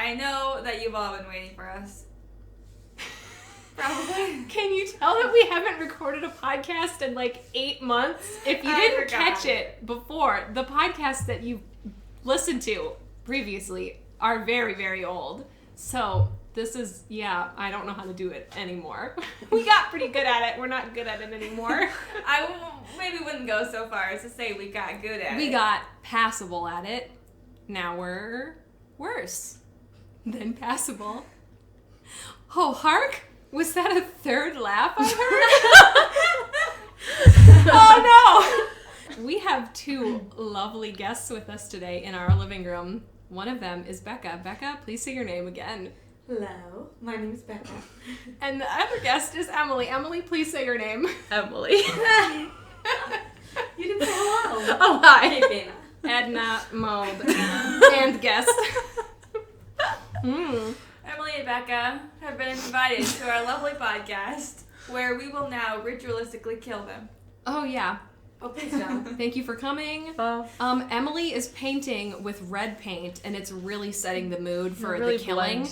I know that you've all been waiting for us. Probably. Can you tell that we haven't recorded a podcast in like 8 months? If you didn't catch it before, the podcasts that you listened to previously are very, very old. So this is, I don't know how to do it anymore. We got pretty good at it. We're not good at it anymore. I maybe wouldn't go so far as to say we got good at it. We got passable at it. Now we're worse than passable. Oh, hark! Was that a third laugh I heard? Oh no! We have 2 lovely guests with us today in our living room. One of them is Bekah. Bekah, please say your name again. Hello, my name is Bekah. And the other guest is Emily. Emily, please say your name. Emily. You didn't say hello. Oh, hi. Hey, Bena. Edna, Mold, and guest. Emily and Bekah have been invited to our lovely podcast where we will now ritualistically kill them. Oh, yeah. Oh, please don't. Thank you for coming. Emily is painting with red paint, and it's really setting the mood for really the killing.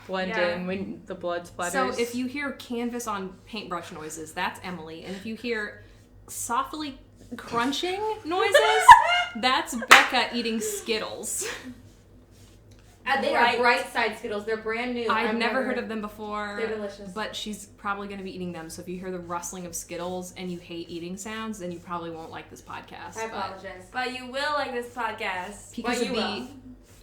Blend in when the blood splatters. So if you hear canvas on paintbrush noises, that's Emily. And if you hear softly crunching noises, that's Bekah eating Skittles. They are Bright Side Skittles. They're brand new. I've never heard of them before. They're delicious. But she's probably going to be eating them. So if you hear the rustling of Skittles and you hate eating sounds, then you probably won't like this podcast. I apologize. But you will like this podcast. Because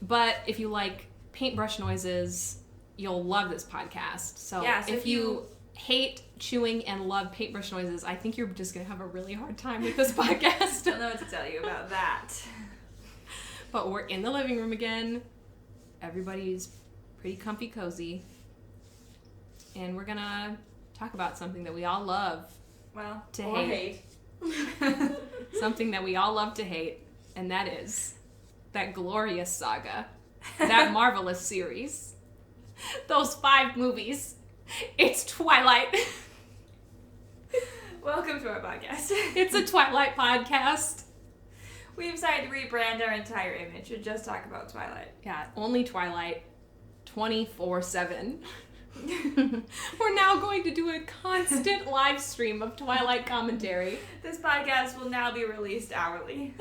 But if you like paintbrush noises, you'll love this podcast. So, if you hate chewing and love paintbrush noises, I think you're just going to have a really hard time with this podcast. I don't know what to tell you about that. But we're in the living room again. Everybody's pretty comfy cozy. And we're going to talk about something that we all love to hate. Something that we all love to hate. And that is that glorious saga. That marvelous series. Those 5 movies. It's Twilight. Welcome to our podcast. It's a Twilight podcast. We decided to rebrand our entire image and just talk about Twilight. Yeah, only Twilight. 24/7. We're now going to do a constant live stream of Twilight commentary. This podcast will now be released hourly.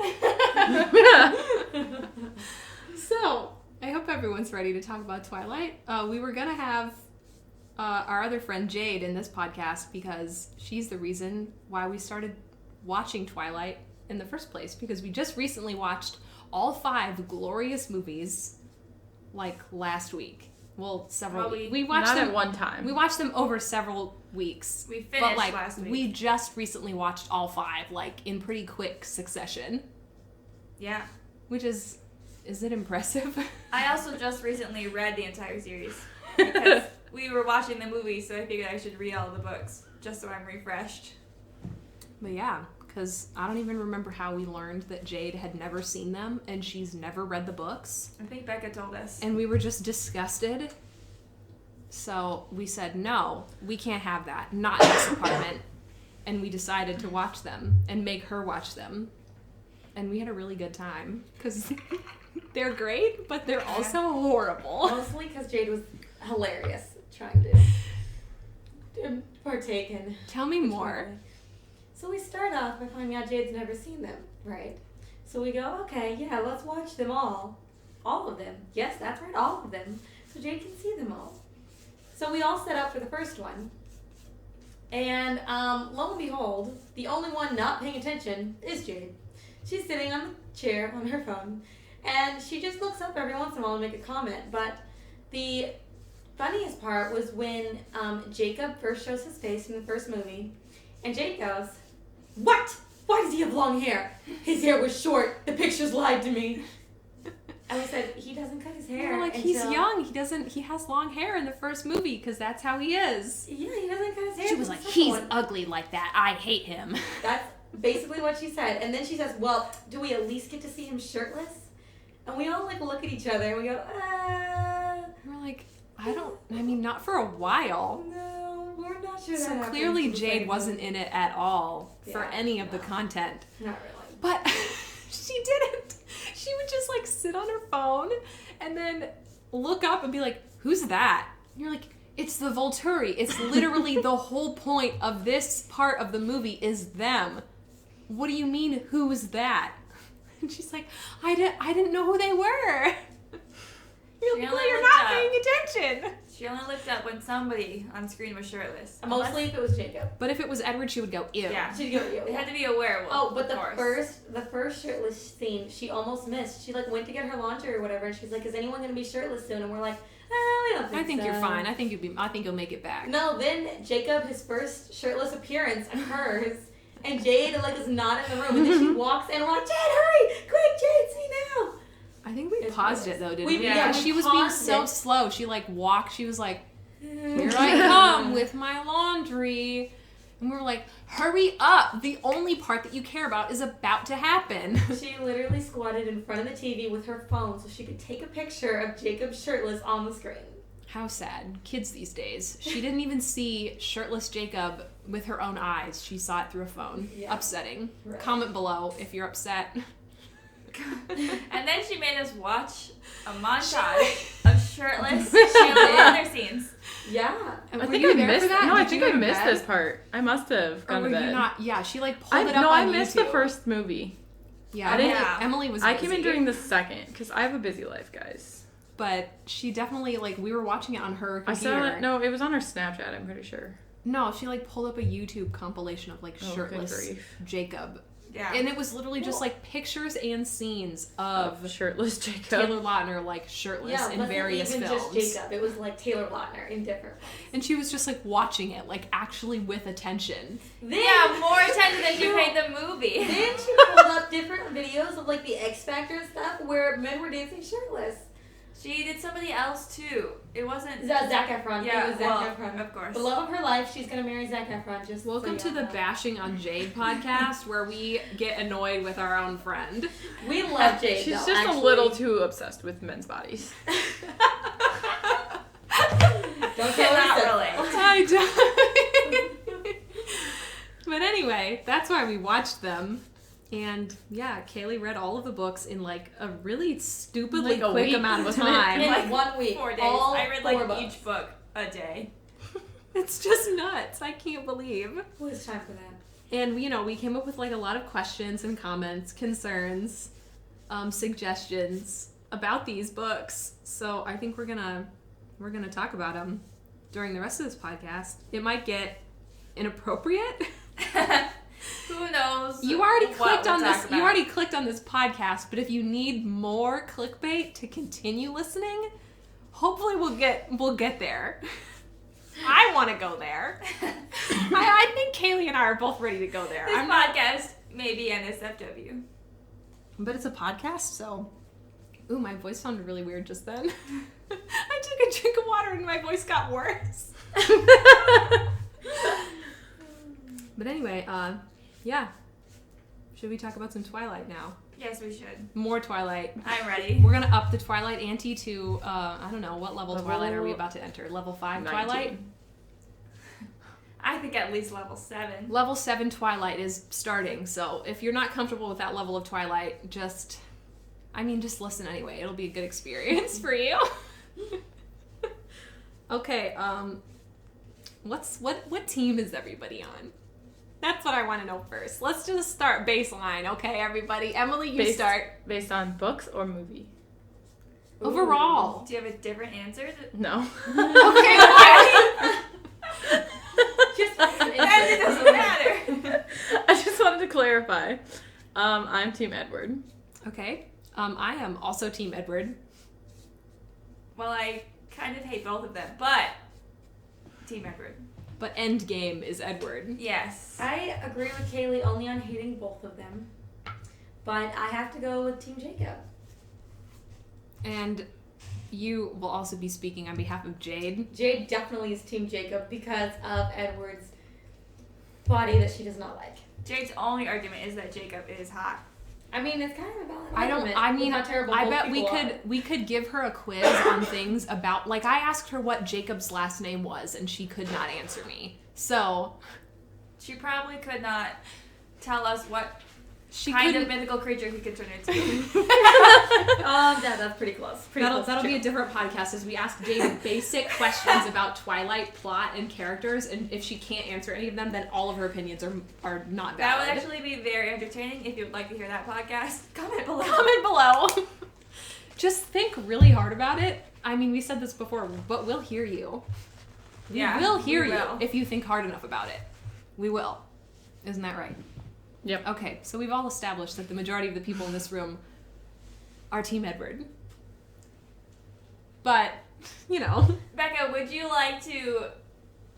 So, I hope everyone's ready to talk about Twilight. We were going to have our other friend Jade in this podcast because she's the reason why we started watching Twilight in the first place, because we just recently watched all 5 glorious movies like last week. Well, several weeks. We watched not them at one time. We watched them over several weeks. We finished last week. We just recently watched all 5 like in pretty quick succession. Yeah. Which is it impressive? I also just recently read the entire series because we were watching the movie, so I figured I should read all the books just so I'm refreshed. But yeah, because I don't even remember how we learned that Jade had never seen them and she's never read the books. I think Bekah told us. And we were just disgusted. So we said, no, we can't have that. Not in this apartment. And we decided to watch them and make her watch them. And we had a really good time because they're great, but they're also horrible. Mostly because Jade was hilarious trying to partake in. Tell me more. So we start off by finding out Jade's never seen them, right? So we go, okay, yeah, let's watch them all. All of them. Yes, that's right, all of them. So Jade can see them all. So we all set up for the first one. And lo and behold, the only one not paying attention is Jade. She's sitting on the chair on her phone. And she just looks up every once in a while to make a comment. But the funniest part was when Jacob first shows his face in the first movie. And Jade goes, "What? Why does he have long hair? His hair was short. The pictures lied to me." And we said, he doesn't cut his hair. We're like, he's young. He has long hair in the first movie because that's how he is. Yeah, he doesn't cut his hair. She was like, he's ugly like that. I hate him. That's basically what she said. And then she says, well, do we at least get to see him shirtless? And we all look at each other and we go, We're like, not for a while. No, we're not sure. So clearly Jade wasn't in it at all for any of the content. Not really. But she didn't. She would just sit on her phone and then look up and be like, who's that? And you're like, it's the Volturi. It's literally the whole point of this part of the movie is them. What do you mean, who's that? And she's like, I didn't know who they were. You're like, well, you're not paying attention. She only looked up when somebody on screen was shirtless. Mostly if it was Jacob. But if it was Edward, she would go, ew. Yeah, she'd go, ew. It had to be a werewolf. Oh, but the first shirtless scene, she almost missed. She like went to get her laundry or whatever, and she's like, "Is anyone gonna be shirtless soon?" And we're like, we don't think so. I think you're fine. I think you'll make it back. No, then Jacob, his first shirtless appearance occurs, and Jade like is not in the room, and then she walks in, and we're like, Jade, hurry, quick, Jade, see now. I think we paused it though, didn't we? Yeah, she was being so slow. She like walked. She was like, "Here I come with my laundry," and we were like, "Hurry up! The only part that you care about is about to happen." She literally squatted in front of the TV with her phone so she could take a picture of Jacob shirtless on the screen. How sad. Kids these days. She didn't even see shirtless Jacob with her own eyes. She saw it through a phone. Yeah. Upsetting. Right. Comment below if you're upset. And then she made us watch a montage of shirtless Chandler scenes. Yeah. I think I missed that. No, I think I missed this part. I must have gone to bed. Not? Yeah, she like pulled it up on YouTube. I missed the first movie. Yeah, Emily was busy. I came in during the second because I have a busy life, guys. But she definitely like we were watching it on her computer. I saw it. No, it was on her Snapchat. I'm pretty sure. No, she like pulled up a YouTube compilation of like shirtless Jacob. Yeah. And it was literally just like pictures and scenes of shirtless Jacob. Taylor Lautner like shirtless in various films. Yeah, it wasn't even just Jacob. It was like Taylor Lautner in different films. And she was just like watching it like actually with attention. Then, more attention than she paid the movie. Then she pulled up different videos of like the X Factor stuff where men were dancing shirtless. She did somebody else too. It wasn't Zac Efron. Yeah, it was Zac Efron. Of course. The love of her life. She's gonna marry Zac Efron. Just welcome to the Bashing on Jade podcast, where we get annoyed with our own friend. We love Jade. She's just a little too obsessed with men's bodies. Don't get that really. I don't. But anyway, that's why we watched them. And yeah, Kaylee read all of the books in like a really stupidly quick amount of time. In like 1 week. 4 days. I read like each book a day. It's just nuts. I can't believe. Well, it's time for that. And we came up with like a lot of questions and comments, concerns, suggestions about these books. So I think we're gonna talk about them during the rest of this podcast. It might get inappropriate. Who knows? You already clicked on this. You already clicked on this podcast. But if you need more clickbait to continue listening, hopefully we'll get there. I want to go there. I think Kaylee and I are both ready to go there. This podcast may be NSFW, but it's a podcast, so. Ooh, my voice sounded really weird just then. I took a drink of water and my voice got worse. But anyway, yeah. Should we talk about some Twilight now? Yes, we should. More Twilight. I'm ready. We're gonna up the Twilight ante to, I don't know, what level Twilight are we about to enter? Level 5 19. Twilight? I think at least level 7. Level 7 Twilight is starting, so if you're not comfortable with that level of Twilight, just listen anyway. It'll be a good experience for you. Okay, what team is everybody on? That's what I want to know first. Let's just start baseline, okay, everybody? Emily, you start. Based on books or movie? Ooh. Overall. Do you have a different answer? No. Okay. It doesn't matter. I just wanted to clarify. I'm Team Edward. Okay. I am also Team Edward. Well, I kind of hate both of them, but Team Edward. But Endgame is Edward. Yes. I agree with Kaylee only on hating both of them. But I have to go with Team Jacob. And you will also be speaking on behalf of Jade. Jade definitely is Team Jacob because of Edward's body that she does not like. Jade's only argument is that Jacob is hot. I mean, it's kind of a valid argument. I bet we could give her a quiz on things about, like, I asked her what Jacob's last name was, and she could not answer me. So she probably could not tell us what kind of mythical creature he could turn into. Yeah, that's pretty close. That'll be a different podcast as we ask Jade basic questions about Twilight plot and characters, and if she can't answer any of them, then all of her opinions are not valid. That would actually be very entertaining. If you'd like to hear that podcast, comment below. Comment below. Just think really hard about it. I mean, we said this before, but we'll hear you. We will hear you if you think hard enough about it. We will. Isn't that right? Yep. Okay, so we've all established that the majority of the people in this room are Team Edward. But, you know. Bekah, would you like to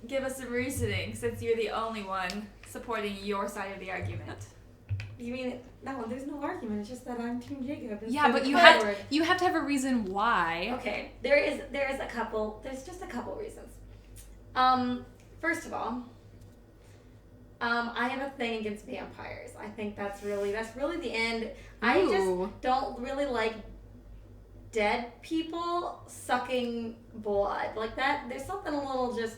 give us some reasoning, since you're the only one supporting your side of the argument? You mean, no, there's no argument. It's just that I'm Team Jacob. Yeah, but you have to have a reason why. Okay, there's just a couple reasons. First of all, I have a thing against vampires. I think that's really the end. I just don't really like dead people sucking blood like that. There's something a little just.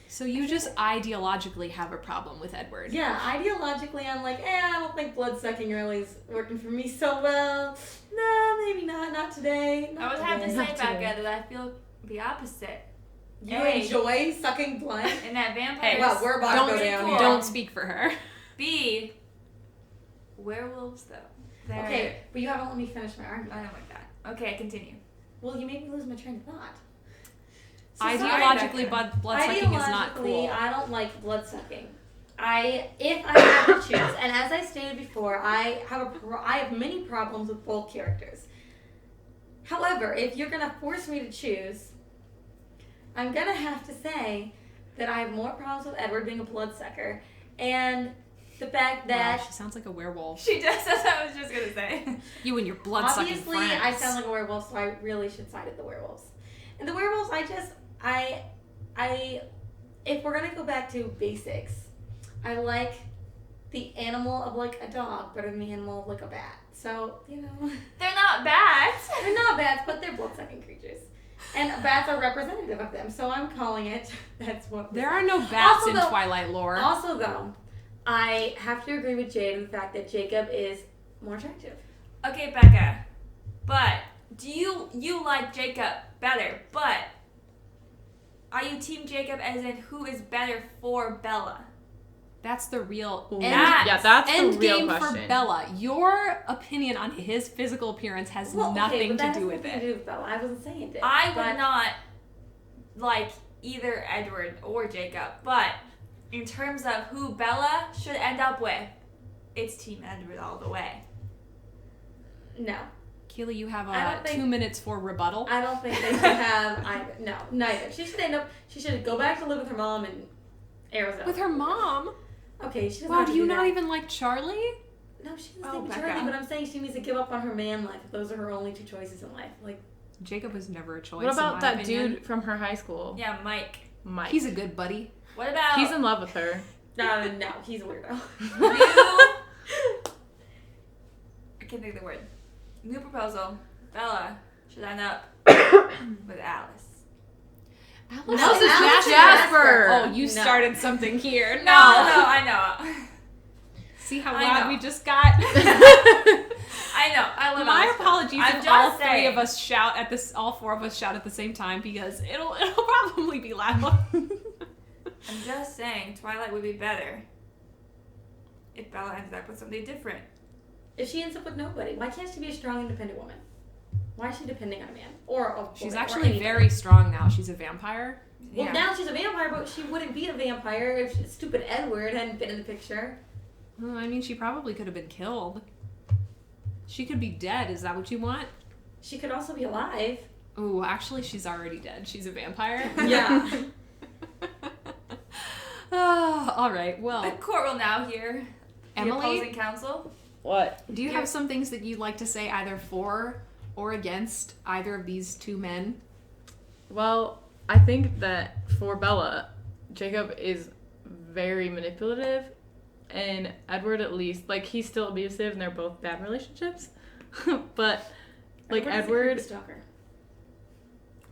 So you just ideologically have a problem with Edward? Yeah, ideologically, I'm like, I don't think blood sucking really is working for me so well. No, maybe not. Not today. I would have to say, Bekah, that I feel the opposite. You enjoy sucking blood? And that vampires... Well, we're about to go down here. Don't speak for her. B, werewolves, though. Okay, but you haven't let me finish my argument. I don't like that. Okay, continue. Well, you made me lose my train of thought. So ideologically, blood sucking is not cool. I don't like blood sucking. If I have to choose, and as I stated before, I have many problems with both characters. However, if you're gonna force me to choose, I'm gonna have to say that I have more problems with Edward being a bloodsucker, and the fact that she sounds like a werewolf. She does. That's what I was just gonna say. You and your blood-sucking friends. Obviously, I sound like a werewolf, so I really should side with the werewolves. And the werewolves, if we're gonna go back to basics, I like the animal of like a dog better than the animal of like a bat. So, you know. They're not bats. They're not bats, but they're blood-sucking creatures. And bats are representative of them, so I'm calling it. That's what. There are no bats in Twilight lore. Also, though, I have to agree with Jade in the fact that Jacob is more attractive. Okay, Bekah, but do you like Jacob better? But are you Team Jacob as in who is better for Bella? That's the real that's the real game question. For Bella. Your opinion on his physical appearance has nothing to do with it. To do with Bella. I wasn't saying it. I would not like either Edward or Jacob, but in terms of who Bella should end up with, it's Team Edward all the way. No. Keely, you have 2 minutes for rebuttal. I don't think they should have either. No, neither. She should go back to live with her mom in Arizona. With her mom? Okay, she doesn't Wow, have to do you that. not even like Charlie? No, she doesn't like Charlie, but I'm saying she needs to give up on her man life. Those are her only two choices in life. Like, Jacob was never a choice. What about that opinion. dude from her high school? Yeah, Mike. He's a good buddy. What about... He's in love with her. No, he's a weirdo. I can't think of the word. New proposal. Bella should end up with Alice. Alice is Jasper. Oh, you started something here. No, I know. See how loud we just got? I know. I love My Alice. apologies I'm if all just three saying. of us shout at this. All four of us shout at the same time because it'll probably be loud. I'm just saying, Twilight would be better if Bella ended up with something different. If she ends up with nobody, why can't she be a strong, independent woman? Why is she depending on a man? She's actually very strong now. She's a vampire. Well, now she's a vampire, but she wouldn't be a vampire if stupid Edward hadn't been in the picture. Well, I mean, she probably could have been killed. She could be dead. Is that what you want? She could also be alive. Oh, actually, she's already dead. She's a vampire. Yeah. All right. Well, The court will now hear the Emily? opposing counsel. What? Do you have some things that you'd like to say either for or against either of these two men? Well, I think that for Bella, Jacob is very manipulative, and Edward at least, like, he's still abusive, and they're both bad relationships. But, like, Edward... Stalker.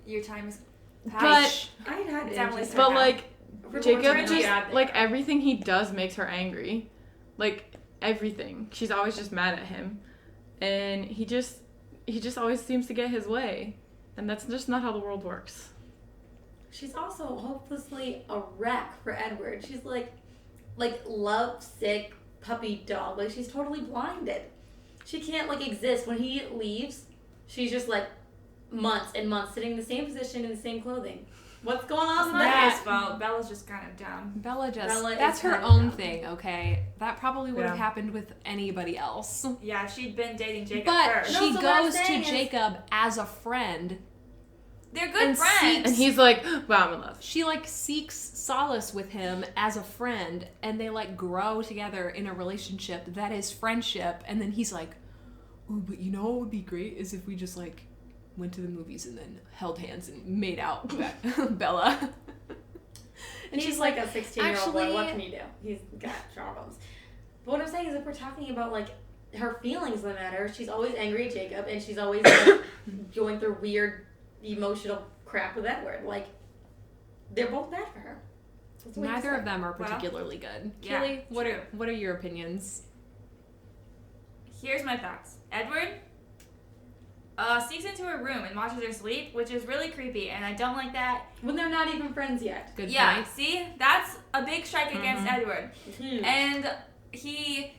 Your time is But, past. I had It's Emily's but turn like, now. Jacob We're just, out there. like, everything he does makes her angry. Like, everything. She's always just mad at him. And he just always seems to get his way. And that's just not how the world works. She's also hopelessly a wreck for Edward. She's like love-sick puppy dog. Like, she's totally blinded. She can't, like, exist. When he leaves, she's just, like, months and months sitting in the same position in the same clothing. What's going on with Not his that? fault. Bella's just kind of dumb. Bella Bella that's is her kind of own dumb. thing, okay? That probably would have Yeah. happened with anybody else. Yeah, she'd been dating Jacob But first. No, she so what I'm goes to saying is- Jacob as a friend. They're good and friends. And he's like, wow, I'm in love. She, like, seeks solace with him as a friend, and they, like, grow together in a relationship that is friendship, and then he's like, ooh, but you know what would be great is if we just, like, went to the movies and then held hands and made out with Bella. And she's like a 16-year-old boy. actually- What can you do? He's got problems. But what I'm saying is, if we're talking about, like, her feelings that matter, she's always angry at Jacob, and she's always like, going through weird emotional crap with Edward. Like, they're both bad for her. That's what you Neither say. of them are Well, particularly good. yeah, Kaylee, what true. are your opinions? Here's my thoughts. Edward sneaks into her room and watches her sleep, which is really creepy, and I don't like that. When they're not even friends yet. Good Yeah, point. see? That's a big strike against Edward. Huge. And he,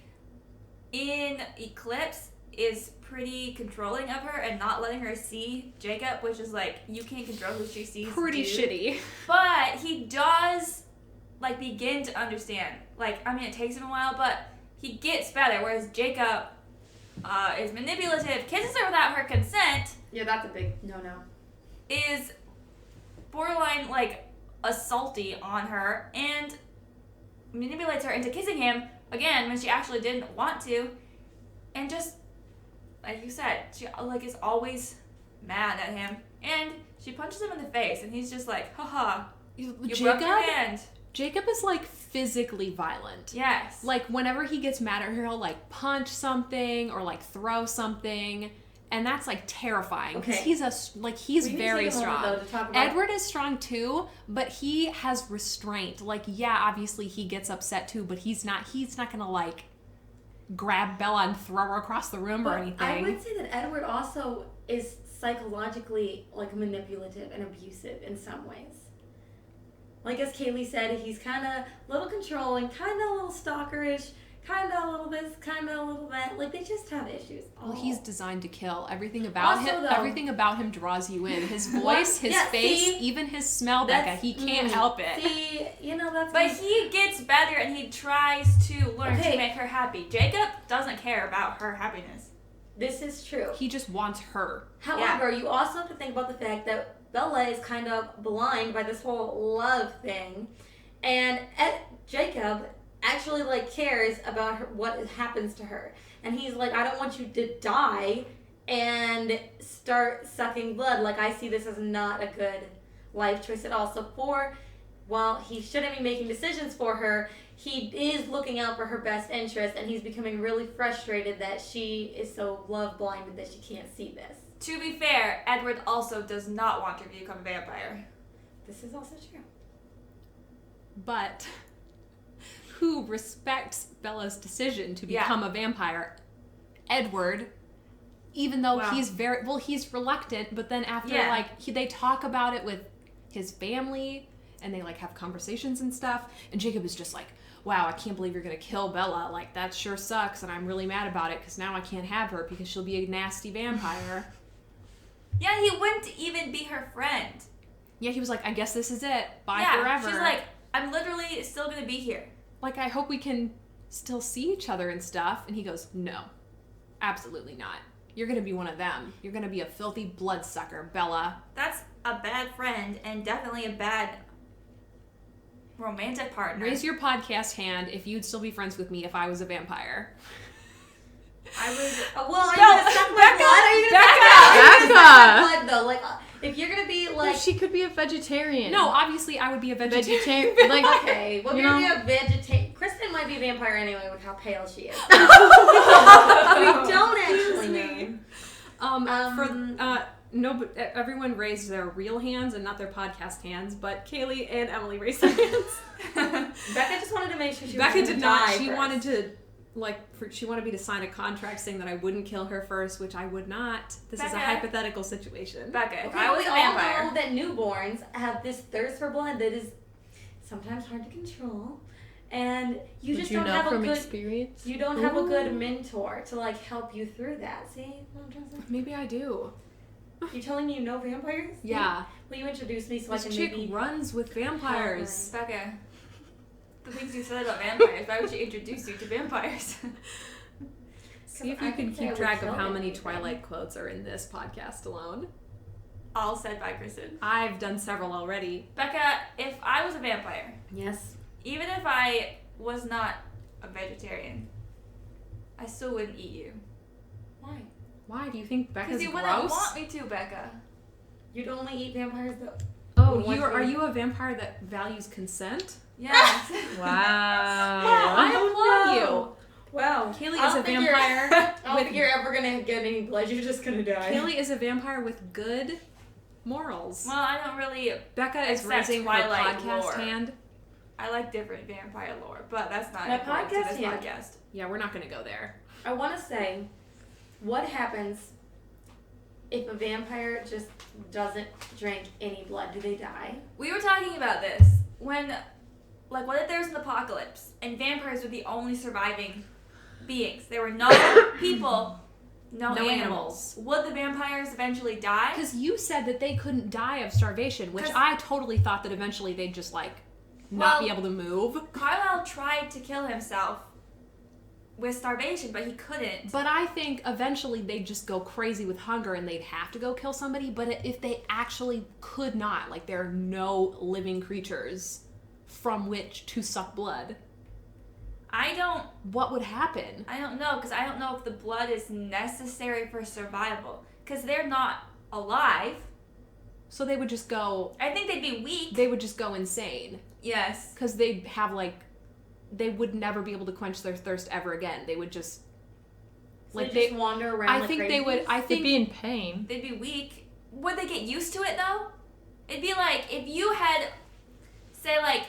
in Eclipse, is pretty controlling of her and not letting her see Jacob, which is like, you can't control who she sees. Pretty dude. shitty. But he does, like, begin to understand. Like, I mean, it takes him a while, but he gets better, whereas Jacob is manipulative, kisses her without her consent, Yeah, that's a big no-no. is borderline, like, assaulty on her, and manipulates her into kissing him, again, when she actually didn't want to, and just, like you said, she, like, is always mad at him, and she punches him in the face, and he's just like, haha, you broke your hand. Jacob is, like, physically violent. Yes. Like, whenever he gets mad at her, he'll, like, punch something or, like, throw something. And that's, like, terrifying. Because Okay. he's We need to very take a moment, strong. though, to talk about- Edward is strong, too, but he has restraint. Like, yeah, obviously he gets upset, too, but he's not gonna, like, grab Bella and throw her across the room or But anything. I would say that Edward also is psychologically, like, manipulative and abusive in some ways. Like, as Kaylee said, he's kind of a little controlling, kind of a little stalkerish, kind of a little this, kind of a little that. Like, they just have issues. Well, he's designed to kill. Everything about Also, him, though- everything about him draws you in. His voice, his Yeah, face, see? even his smell, Becca. He can't help it. See, you know, that's... But he gets better, and he tries to learn Okay. to make her happy. Jacob doesn't care about her happiness. This is true. He just wants her. However, you also have to think about the fact that Bella is kind of blind by this whole love thing. And Jacob actually, like, cares about her, what happens to her. And he's like, I don't want you to die and start sucking blood. Like, I see this as not a good life choice at all. So while he shouldn't be making decisions for her, he is looking out for her best interest, and he's becoming really frustrated that she is so love-blinded that she can't see this. To be fair, Edward also does not want her to become a vampire. This is also true. But who respects Bella's decision to become a vampire? Edward, even though he's he's reluctant, but then after they talk about it with his family and they, like, have conversations and stuff, and Jacob is just like, wow, I can't believe you're gonna kill Bella. Like, that sure sucks, and I'm really mad about it because now I can't have her because she'll be a nasty vampire. Yeah, he wouldn't even be her friend. Yeah, he was like, I guess this is it. Bye Yeah, forever. she's like, I'm literally still gonna be here. Like, I hope we can still see each other and stuff. And he goes, no, absolutely not. You're going to be one of them. You're going to be a filthy bloodsucker, Bella. That's a bad friend and definitely a bad romantic partner. Raise your podcast hand if you'd still be friends with me if I was a vampire. I would. Well, are you gonna suck my blood? Are you gonna Becca! suck my blood, though? Like, if you're gonna be like... No, she could be a vegetarian. No, obviously I would be a vegetarian. Vegetarian. Like, Okay, well, you you're know? gonna be a vegetarian. Kristen might be a vampire anyway with how pale she is. We don't actually know. But everyone raised their real hands and not their podcast hands, but Kaylee and Emily raised their hands. Becca just wanted to make sure she Becca was did gonna not. die She first. wanted to she wanted me to sign a contract saying that I wouldn't kill her first, which I would not. This is a Bekah. hypothetical situation. Bekah, if Okay, I was we a all vampire. know that newborns have this thirst for blood that is sometimes hard to control, and you just don't have a good experience. You don't have a good mentor to like help you through that. See what I'm trying to say? Maybe I do. You're telling me you know vampires? Yeah. Will you introduce me so This I can chick maybe? runs with vampires. Bekah, the things you said about vampires, why would she introduce you to vampires? See if you can keep track of how many Twilight quotes are in this podcast alone. All said by Kristin. I've done several already. Bekah, if I was a vampire, Yes. even if I was not a vegetarian, I still wouldn't eat you. Why? Why do you think Becca's Because you gross? wouldn't want me to, Bekah. You'd only eat vampires that. Oh, would want are to- you a vampire that values consent? Yes. Wow. I applaud you. Wow. Kaylee I is a don't think you're- vampire I don't with think you're ever gonna get any blood. You're just gonna die. Kaylee is a vampire with good morals. Well, I don't really. Becca is Except raising her Twilight podcast lore. hand. I like different vampire lore, but that's not My important to podcast, this yeah. podcast. Yeah, we're not gonna go there. I want to say, what happens if a vampire just doesn't drink any blood? Do they die? We were talking about this when, like, what if there's an apocalypse and vampires were the only surviving beings? There were no people, no animals. Would the vampires eventually die? Because you said that they couldn't die of starvation, which 'Cause- I totally thought that eventually they'd just not be able to move. Carlisle tried to kill himself with starvation, but he couldn't. But I think eventually they'd just go crazy with hunger and they'd have to go kill somebody. But if they actually could not, like there are no living creatures from which to suck blood, what would happen? I don't know, because I don't know if the blood is necessary for survival. Because they're not alive. So they would just go, I think they'd be weak. they would just go insane. Yes. Because they'd have they would never be able to quench their thirst ever again. They would just, So they just wander around. I think they would, I They'd think, be in pain. They'd be weak. Would they get used to it, though? It'd be like if you had, say, like,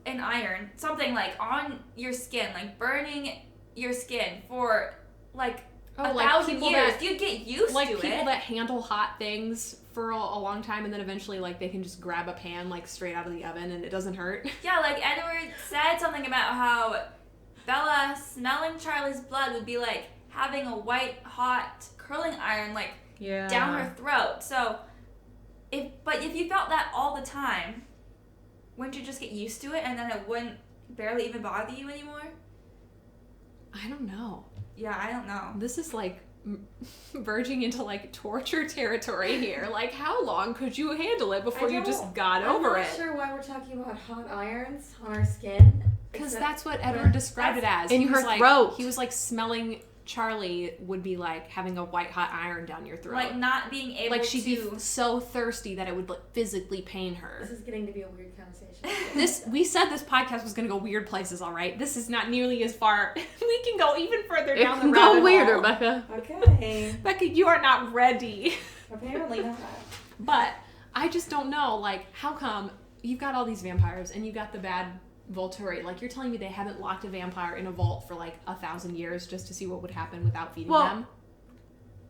an iron, something, like, on your skin, like, burning your skin for, like, a thousand people years. that- You'd get used like to people it. that handle hot things for a long time and then eventually they can just grab a pan straight out of the oven and it doesn't hurt. Yeah, like, Edward said something about how Bella smelling Charlie's blood would be like having a white, hot curling iron, like, Yeah. down her throat. So, if you felt that all the time, wouldn't you just get used to it and then it wouldn't barely even bother you anymore? I don't know. Yeah, I don't know. This is verging into torture territory here. How long could you handle it before you just got over I'm it? not sure why we're talking about hot irons on our skin. Because Except- that's what Edward described it as. In He was her throat. He was smelling Charlie would be like having a white hot iron down your throat. Like not being able she'd to. be so thirsty that it would physically pain her. This is getting to be a weird conversation. We said this podcast was going to go weird places, all right? This is not nearly as far. We can go even further It down the can rabbit go weirder, hole. Becca. Okay. Becca, you are not ready. Apparently not. But I just don't know, how come you've got all these vampires and you got the bad Volturi? You're telling me they haven't locked a vampire in a vault for 1,000 years just to see what would happen without feeding them?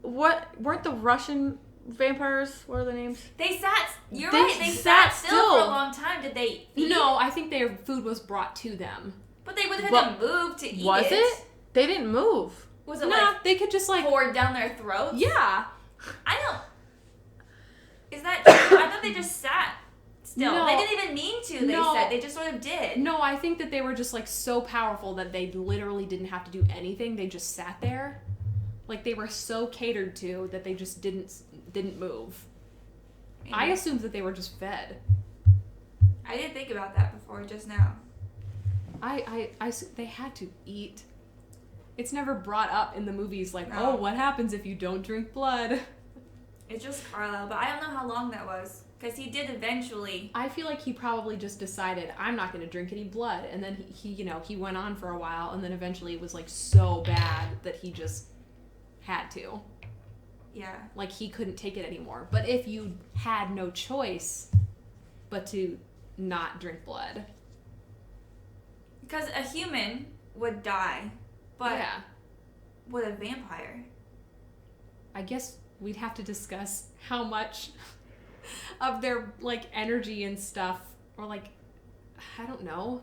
What weren't the Russian vampires? What are their names? They sat. You're They right. They sat sat still for a still. long time. Did they eat? No, I think their food was brought to them. But they would have But- had to move to eat Was it? They didn't move. Was it No, they could just poured down their throats? yeah. I don't. Is that true? I thought they just sat still. No. They didn't even mean to. They No. said they just sort of did. No, I think that they were just so powerful that they literally didn't have to do anything. They just sat there. They were so catered to that they just didn't move. Maybe. I assumed that they were just fed. I didn't think about that before just now. They had to eat. It's never brought up in the movies No. oh, what happens if you don't drink blood? It's just Carlisle, but I don't know how long that was. Because he did eventually. I feel like he probably just decided, I'm not going to drink any blood. And then he went on for a while, and then eventually it was so bad that he just had to. Yeah. He couldn't take it anymore. But if you had no choice but to not drink blood. Because a human would die But yeah. with a vampire, I guess we'd have to discuss how much of their, like, energy and stuff, or, like, I don't know.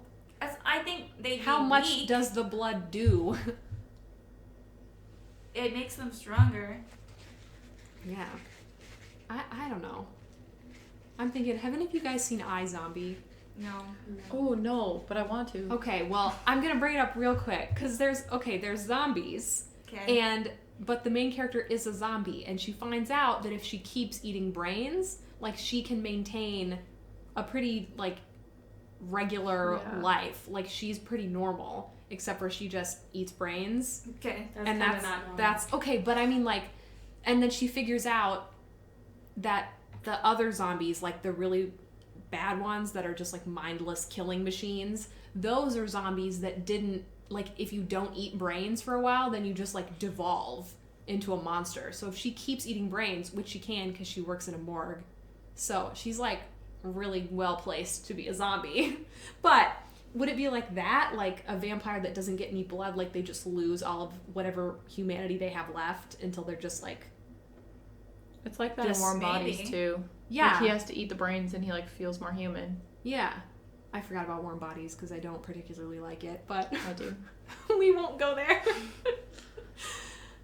I think they. How much does the blood do? It makes them stronger. Yeah. I don't know. I'm thinking, have any of you guys seen iZombie? No. Oh, no, but I want to. Okay, well, I'm gonna bring it up real quick, because there's zombies, Okay. but the main character is a zombie, and she finds out that if she keeps eating brains, like, she can maintain a pretty, like, regular life. Like, she's pretty normal, except for she just eats brains. Okay. And that's okay, but I mean, like, and then she figures out that the other zombies, like the really bad ones that are just like mindless killing machines, those are zombies that didn't, like, if you don't eat brains for a while, then you just like devolve into a monster. So if she keeps eating brains, which she can because she works in a morgue, so she's like really well placed to be a zombie. But would it be like that, like a vampire that doesn't get any blood, like they just lose all of whatever humanity they have left until they're just like, It's like that in Just Warm maybe. Bodies, too. yeah. Like, he has to eat the brains and he, like, feels more human. Yeah. I forgot about Warm Bodies because I don't particularly like it, but I do. we won't go there.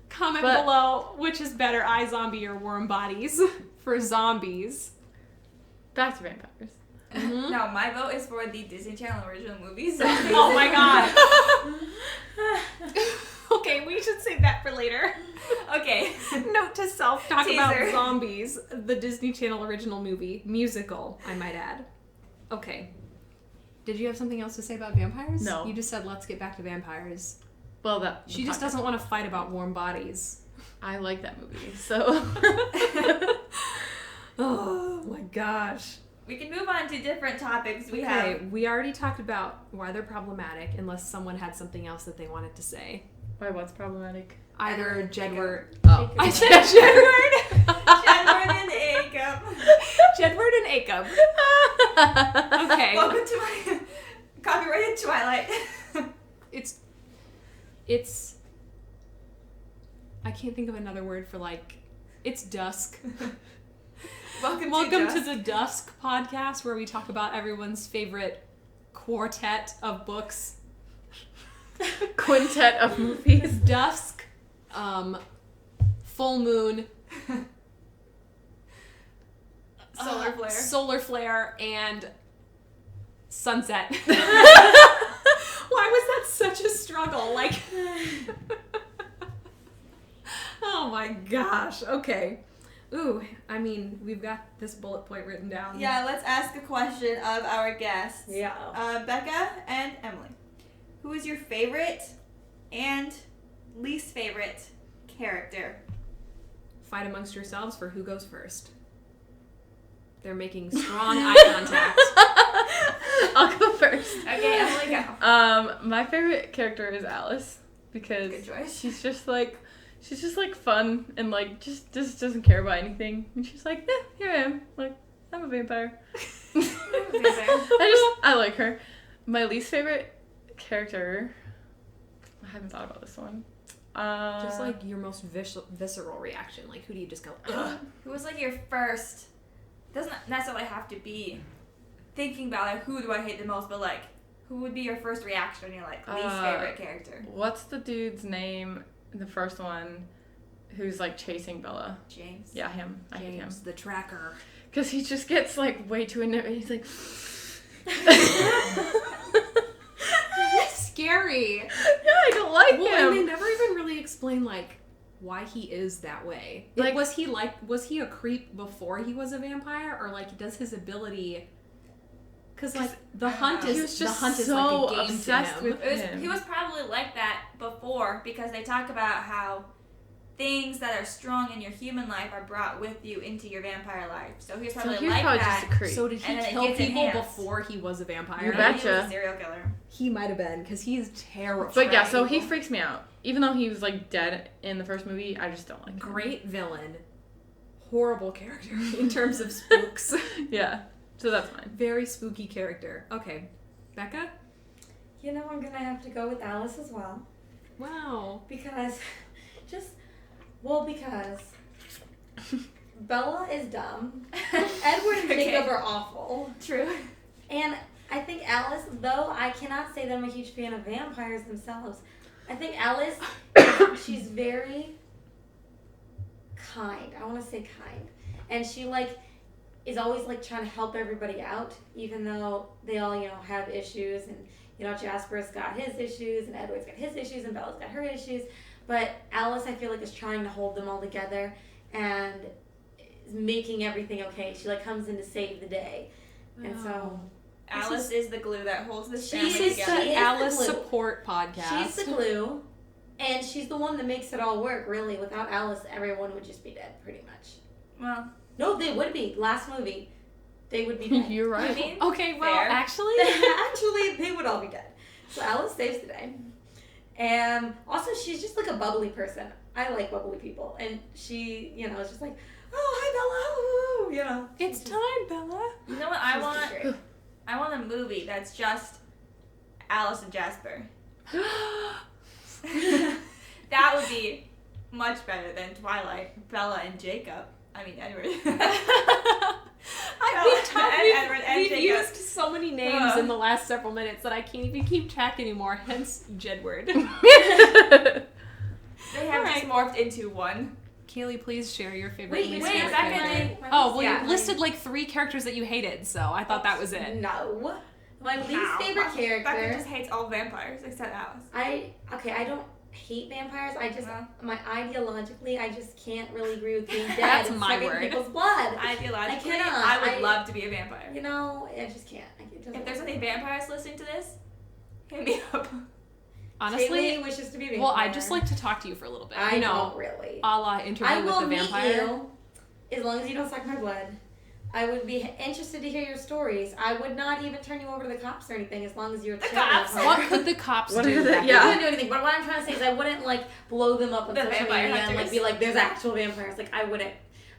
Comment But- below which is better, iZombie or Warm Bodies for zombies. Back to vampires. Mhm. No, my vote is for the Disney Channel original movies. Oh my god. Okay, we should save that for later. Okay. Note to self, talk Teaser. about zombies, the Disney Channel original movie, musical, I might add. Okay. Did you have something else to say about vampires? No. You just said let's get back to vampires. Well, She just doesn't want to fight about Warm Bodies. I like that movie, so... Oh my gosh. We can move on to different topics. We Okay, have. we already talked about why they're problematic, unless someone had something else that they wanted to say. Why, what's problematic? Either Jedward. Oh. I said Jedward! Jedward and Jacob. Jedward and Jacob. Okay. Welcome to my copyrighted Twilight. It's. I can't think of another word for, like, it's dusk. Welcome to the Dusk podcast, where we talk about everyone's favorite quartet of books. Quintet of movies. Dusk, Full Moon, Solar Flare, and Sunset. Why was that such a struggle? Like, oh my gosh. Okay. Ooh, I mean, we've got this bullet point written down. Yeah, let's ask a question of our guests. Yeah. Bekah and Emily. Who is your favorite and least favorite character? Fight amongst yourselves for who goes first. They're making strong eye contact. I'll go first. Okay, Emily, go. My favorite character is Alice because Good choice. she's just like fun and like just doesn't care about anything. And she's like, here I am. Like, I'm a vampire. I like her. My least favorite character. I haven't thought about this one. Just like your most visceral reaction. Like, who do you just go, ugh? Who was like your first? Doesn't necessarily have to be thinking about like who do I hate the most, but like who would be your first reaction when you're like least favorite character? What's the dude's name in the first one who's like chasing Bella? James. Yeah, him. I hate him. James, the tracker. Because he just gets like way too into it. He's like... That's scary. Yeah, I don't like Well, and they him. never even really explain like why he is that way. Like, was he a creep before he was a vampire, or like does his ability? Because like the hunt He is was just like so a game to obsessed him. with him. He was probably like that before because they talk about how things that are strong in your human life are brought with you into your vampire life. So he was probably he was like probably that. just a creep. So did he And then it kill gets people enhanced. before he was a vampire? You He betcha. was a serial killer. He might have been, because he's terrible. But yeah, so he freaks me out. Even though he was like dead in the first movie, I just don't like him. Great villain, horrible character in terms of spooks. Yeah, so that's mine. Very spooky character. Okay, Bekah. You know, I'm gonna have to go with Alice as well. Wow. Because Bella is dumb. Edward and Jacob are awful. True. And I think Alice, though I cannot say that I'm a huge fan of vampires themselves, I think Alice, she's very kind. I want to say kind. And she, like, is always, like, trying to help everybody out, even though they all, you know, have issues. And, you know, Jasper's got his issues, and Edward's got his issues, and Bella's got her issues. But Alice, I feel like, is trying to hold them all together and is making everything okay. She, like, comes in to save the day. And so... Alice is the glue that holds this family She's together. the Alice support podcast. She's the glue, and she's the one that makes it all work, really. Without Alice, everyone would just be dead, pretty much. Well, no, they would be. Last movie, they would be dead. You're right. I mean, Okay, well, fair. actually... Actually, they would all be dead. So Alice saves the day. And also, she's just like a bubbly person. I like bubbly people. And she, you know, is just like, oh, hi, Bella. Ooh, you know. It's time, Bella. You know what I She's want? just great. I want a movie that's just Alice and Jasper. That would be much better than Twilight, Bella and Jacob. I mean, Edward. We've Jacob. used so many names in the last several minutes that I can't even keep track anymore, hence Jedward. They have just morphed into one. Kaylee, please share your favorite. Wait, least wait a favorite second. character. My Oh, well, least- you listed like 3 characters that you hated, so I thought that was it. No. My least Ow. favorite Becca character. just hates all vampires except Alice. I don't hate vampires. I just, ideologically, I just can't really agree with being dead That's and my sucking word. people's blood. Ideologically, I cannot. I would love to be a vampire. You know, I just can't. If there's any vampires listening to this, hit me up. Honestly, Kaylee wishes to be a vampire. well, I'd just like to talk to you for a little bit. I you know, don't really. a la interview I with will the meet vampire. you as long as you don't suck my blood. I would be interested to hear your stories. I would not even turn you over to the cops or anything as long as you're The chill cops? with What her. could the cops What do? is it? Becca? I Yeah. wouldn't do anything, but what I'm trying to say is I wouldn't like blow them up on The social vampire media and like hunters. be like, there's actual vampires. Like I wouldn't.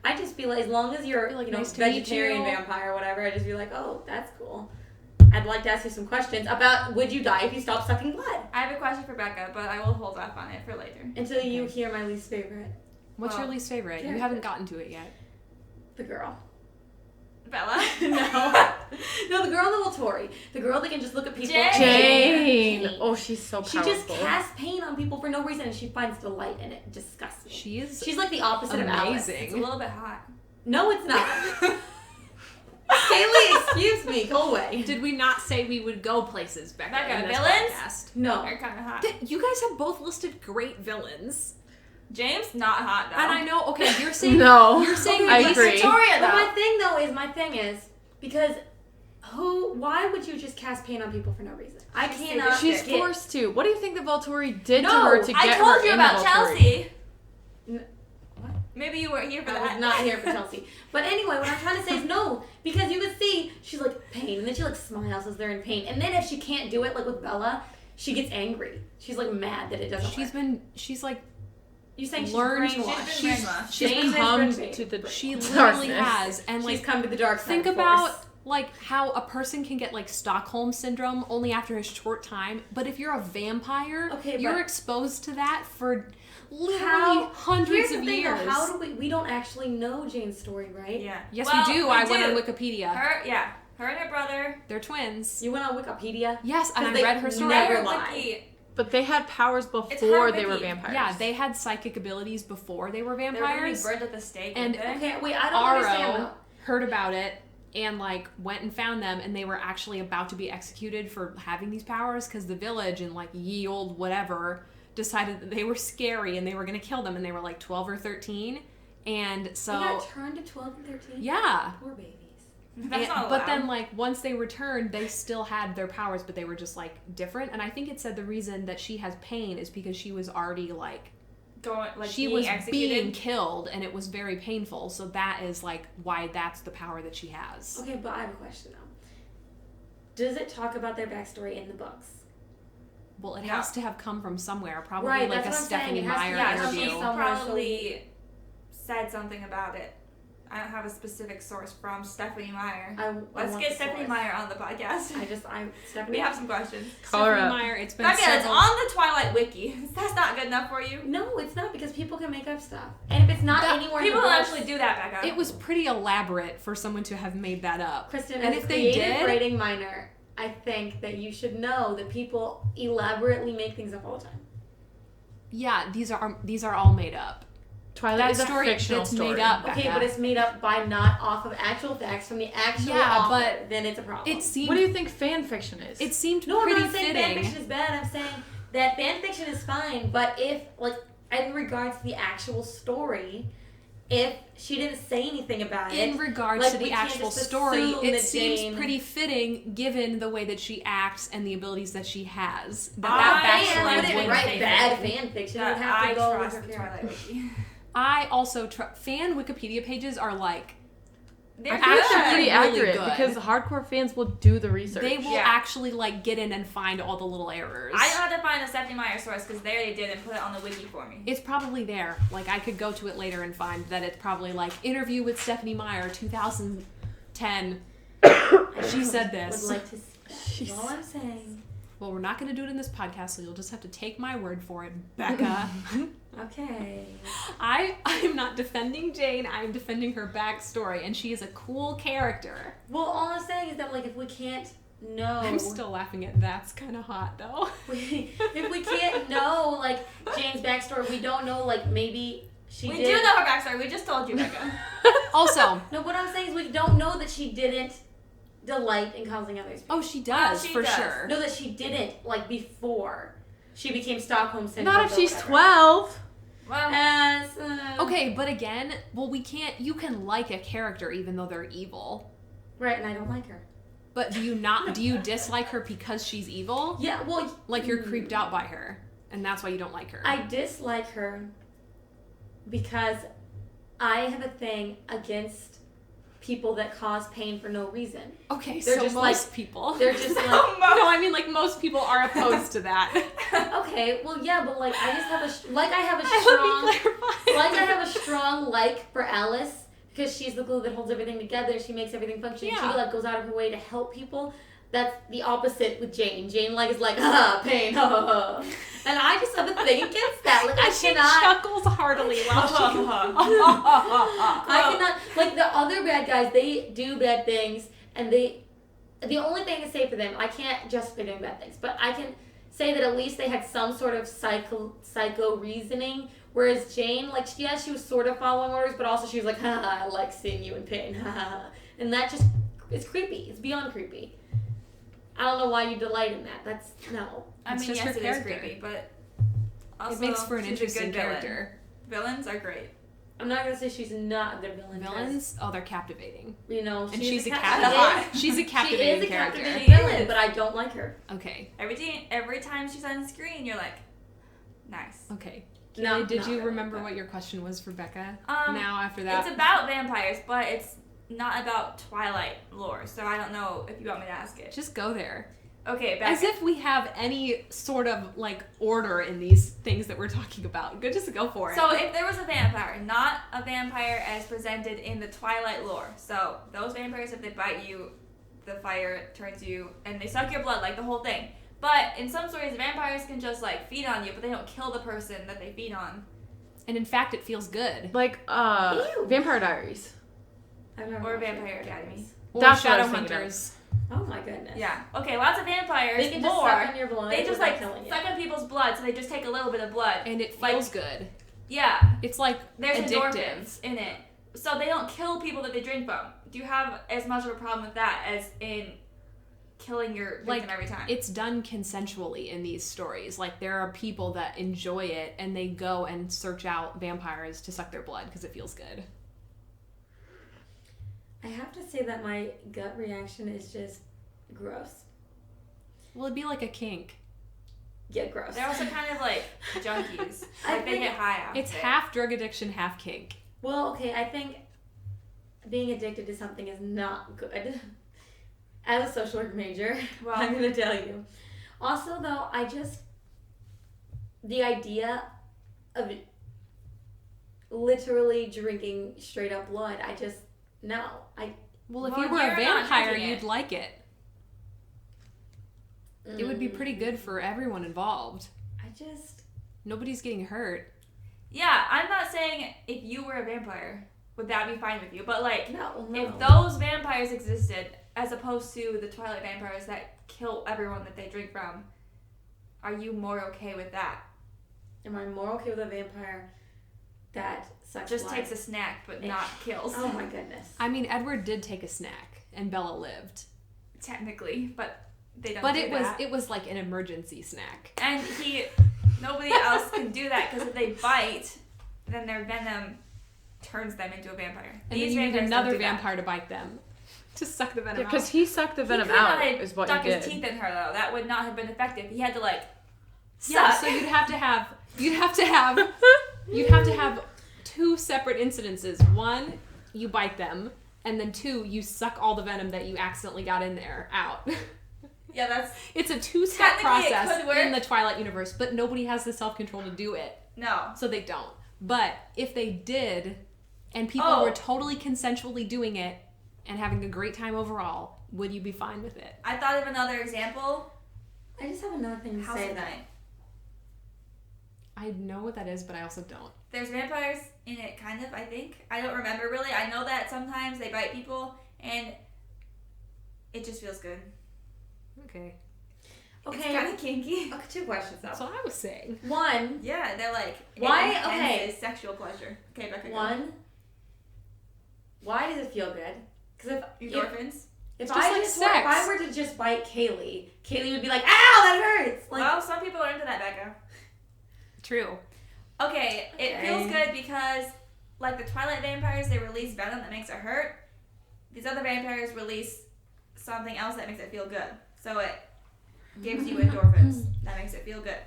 I'd just be like, as long as you're Be like, you know, nice to meet vegetarian you. vampire or whatever, I'd just be like, oh, that's cool. I'd like to ask you some questions about would you die if you stopped sucking blood? I have a question for Becca, but I will hold off on it for later. Until you hear my least favorite, What's your Well, least favorite? You character. haven't gotten to it yet. the girl. Bella? No, the girl in the Volturi. The girl that can just look at people. Jane. and Jane. pain. Oh, she's so She powerful. just casts pain on people for no reason, and she finds delight in it. Disgusts me. She is She's like the opposite of Alice. amazing. It's a little bit hot. No, it's not. Kaylee, excuse me. Go away. Did we not say we would go places, Becca, Becca, in this villains? podcast? No. They're kind of hot. You guys have both listed great villains. James, not hot though. And I know, okay, you're saying... No. You're saying I like agree. Victoria But though. my thing is, because why would you just cast pain on people for no reason? I She's cannot. She's get- forced to. What do you think the Volturi did to No, her to get I her told you in about the Volturi? Chelsea. What? Maybe you weren't here for I that. was not here for Chelsea. But anyway, what I'm trying to say is no, because you could see she's like pain, and then she like smiles as they're in pain, and then if she can't do it, like with Bella, she gets angry. She's like mad that it doesn't work. She's like, You saying she's learned- brainwashed? She's been brainwashed. she's Jane has come been to the- she brainwashed. literally Darkness. has. And She's like, come to the dark side. think of about force. like how a person can get like Stockholm syndrome only after a short time, but if you're a vampire, Okay, you're but- exposed to that for literally How- hundreds Here's the of thing, years. though, how do we don't actually know Jane's story, right? Yeah. Yes, Well, we do. I went on Wikipedia. Her and her brother. They're twins. You went on Wikipedia? Yes, and 'Cause I they read her story. never Her lie. wiki. But they had powers It's before her they were wiki. vampires. Yeah, they had psychic abilities before they were They were gonna be vampires. burned at the stake. And- weren't they? Okay, wait, I don't understand Aro though. heard about it and like went and found them, and they were actually about to be executed for having these powers because the village and like ye old whatever decided that they were scary and they were gonna kill them, and they were like 12 or 13, and so They got turned to 12 and 13? yeah. Poor babies. That's not But then allowed. like once they returned, they still had their powers, but they were just like different. And I think it said the reason that she has pain is because she was already like she being was executed. being killed, and it was very painful. So that is like why that's the power that she has. Okay, but I have a question though. Does it talk about their backstory in the books? Well, it Yeah. has to have come from somewhere, probably Right, like that's a what I'm saying. Stephanie It has to- Meyer yeah, Yeah, she she interview. somewhere, probably said something about it. I don't have a specific source from Stephanie Meyer. Let's get Stephanie Meyer on the podcast. Stephanie. We have some questions. Call her Stephanie up. Meyer, it's been Becca, it's several... on the Twilight wiki. That's not good enough for you. No, it's not, because people can make up stuff. And if it's not anywhere in the People don't books, actually do that, Becca. It was pretty elaborate for someone to have made that up. Kristen, and as if a they creative did, writing minor, I think that you should know that people elaborately make things up all the time. yeah, these are all made up. Twilight That is a story fictional that's story. made up. Okay, Becca. but it's made up by not off of actual facts from the actual author, but then it's a problem. It seemed. What do you think fan fiction is? It seemed No, I'm pretty not saying fan fitting. fiction is bad. I'm saying that fan fiction is fine, but if, like, in regards to the actual story, if she didn't say anything about it, In regards like, to we the can't actual just story, assume it that seems Jane- pretty fitting given the way that she acts and the abilities that she has. That I fan backstory wouldn't would write fit. bad fan fiction. It would that have I to go with trust her the character. Twilight wiki. I also fan Wikipedia pages are like They're I think it's actually pretty really accurate good. because hardcore fans will do the research. they will Yeah. actually like get in and find all the little errors. I don't have to find a Stephanie Meyer source because they already did and put it on the wiki for me. It's probably there. Like I could go to it later and find that it's probably like interview with Stephanie Meyer 2010. She said this. Would like to see. That's all I'm saying. Well, we're not going to do it in this podcast, so you'll just have to take my word for it, Becca. Okay. I'm not defending Jane. I'm defending her backstory, and she is a cool character. Well, all I'm saying is that, like, if we can't know, I'm still laughing at that's kind of hot, though. if we can't know, like, Jane's backstory, we don't know, like, maybe she We did. do know her backstory. We just told you, Becca. Also, No, what I'm saying is we don't know that she didn't delight in causing others pain. oh, she does, she for does. sure. No, that she didn't, like, before she became Stockholm Syndrome. Not if or she's whatever. 12. Well, As, Okay, but again, well, you can like a character even though they're evil. Right, and I don't like her. But do you dislike her because she's evil? Yeah, well... Like you're creeped out by her, and that's why you don't like her. I dislike her because I have a thing against people that cause pain for no reason. Okay, They're so just most people. They're just like... No, I mean like most people are opposed to that. Okay, well, yeah, but, like, I just have a... I have a Let strong... me clarify. Like, I have a strong like for Alice because she's the glue that holds everything together. She makes everything function. Yeah. She, like, goes out of her way to help people. That's the opposite with Jane. Jane, like, is like, ah, pain, ha, ha, ha. And I just have a thing against that. Like, I she cannot... chuckles heartily while she I cannot... Like, the other bad guys, they do bad things, and they... The only thing to say for them, I can't justify doing bad things, but I can say that at least they had some sort of psycho reasoning, whereas Jane, like, yeah, she was sort of following orders, but also she was like, ha, I like seeing you in pain, ha, ha, ha. And that just... It's creepy. It's beyond creepy. I don't know why you delight in that. That's... No. I It's mean, just yes, her it is character. creepy, but also It makes for an she's a interesting good villain. character. Villains are great. I'm not gonna say she's not a good villain. 'cause, Villains, oh, they're captivating. you know, And she's a captivating. she's a She is captivating a character. captivating She villain, is. but I don't like her. Okay, Every time she's on screen, you're like, nice. okay. No, Kaylee, did not you really, remember but- what your question was for Becca? Um, Now after that, It's about vampires, but it's not about Twilight lore, so I don't know if you want me to ask it. just go there. Okay, As Becca. if we have any sort of like order in these things that we're talking about. Good, just go for it. So if there was a vampire, not a vampire as presented in the Twilight lore, so those vampires, if they bite you, the fire turns you, and they suck your blood, like the whole thing. But in some stories, vampires can just like feed on you, but they don't kill the person that they feed on. and in fact, it feels good. Like, Ew. Vampire Diaries. I've never Or watched Vampire it. Academy. Or That's what I was thinking Shadowhunters. Oh my goodness. Yeah. Okay, lots of vampires. They can just lore, suck on your blood. they just without like killing you. suck on people's blood, so they just take a little bit of blood. And it Like- feels good. Yeah. It's like There's addictive. endorphins in it. So they don't kill people that they drink from. Do you have as much of a problem with that as in killing your victim Like, every time? It's done consensually in these stories. Like there are people that enjoy it and they go and search out vampires to suck their blood because it feels good. I have to say that my gut reaction is just gross. Well, it'd be like a kink. Yeah, gross. They're also kind of like junkies. I Like they think get high off It's it. half drug addiction, half kink. Well, okay, I think being addicted to something is not good. As a social work major, Well- I'm going to tell you. Also, though, the idea of literally drinking straight up blood. I just, no. Well, if Well, you were a you're not vampire, drinking you'd it. like it. It would be pretty good for everyone involved. Nobody's getting hurt. Yeah, I'm not saying if you were a vampire, would that be fine with you? But like, No. if those vampires existed, as opposed to the Twilight vampires that kill everyone that they drink from, are you more okay with that? Am I more okay with a vampire that sucks Just blood? takes a snack, but not kills. Oh my goodness. I mean, Edward did take a snack, and Bella lived. Technically, but they don't. But do that. it was like an emergency snack. And nobody else can do that because if they bite, then their venom turns them into a vampire. And then you need another vampire to bite them. To suck the venom out. Because he sucked the venom He could not out, have is what stuck he did. his teeth in her though. That would not have been effective. He had to like Yeah, suck. so you'd have to have two separate incidences. One, you bite them, and then two, you suck all the venom that you accidentally got in there out. Yeah, that's It's a two-step Technically, it process could work. in the Twilight universe, but nobody has the self-control to do it, no. so they don't. But if they did, and people Oh. were totally consensually doing it and having a great time overall, would you be fine with it? I thought of another example. I just have another thing to House say of that. Night. I know what that is, but I also don't. There's vampires in it, kind of. I think I don't remember really. I know that sometimes they bite people, and it just feels good. Okay. It's Okay. kind of kinky. Okay, 2 questions though. That's what I was saying. One, Yeah, they're like Why- it okay. enhances sexual pleasure. Okay, Becca. go. why does it feel good? Because Endorphins. if just I like just were, if sex. I were to just bite Kaylee would be like, "Ow, that hurts!" Like, Well, some people are into that, Becca. True. Okay, it Okay. feels good because, like the Twilight vampires, they release venom that makes it hurt. These other vampires release something else that makes it feel good. So it gives you endorphins that makes it feel good.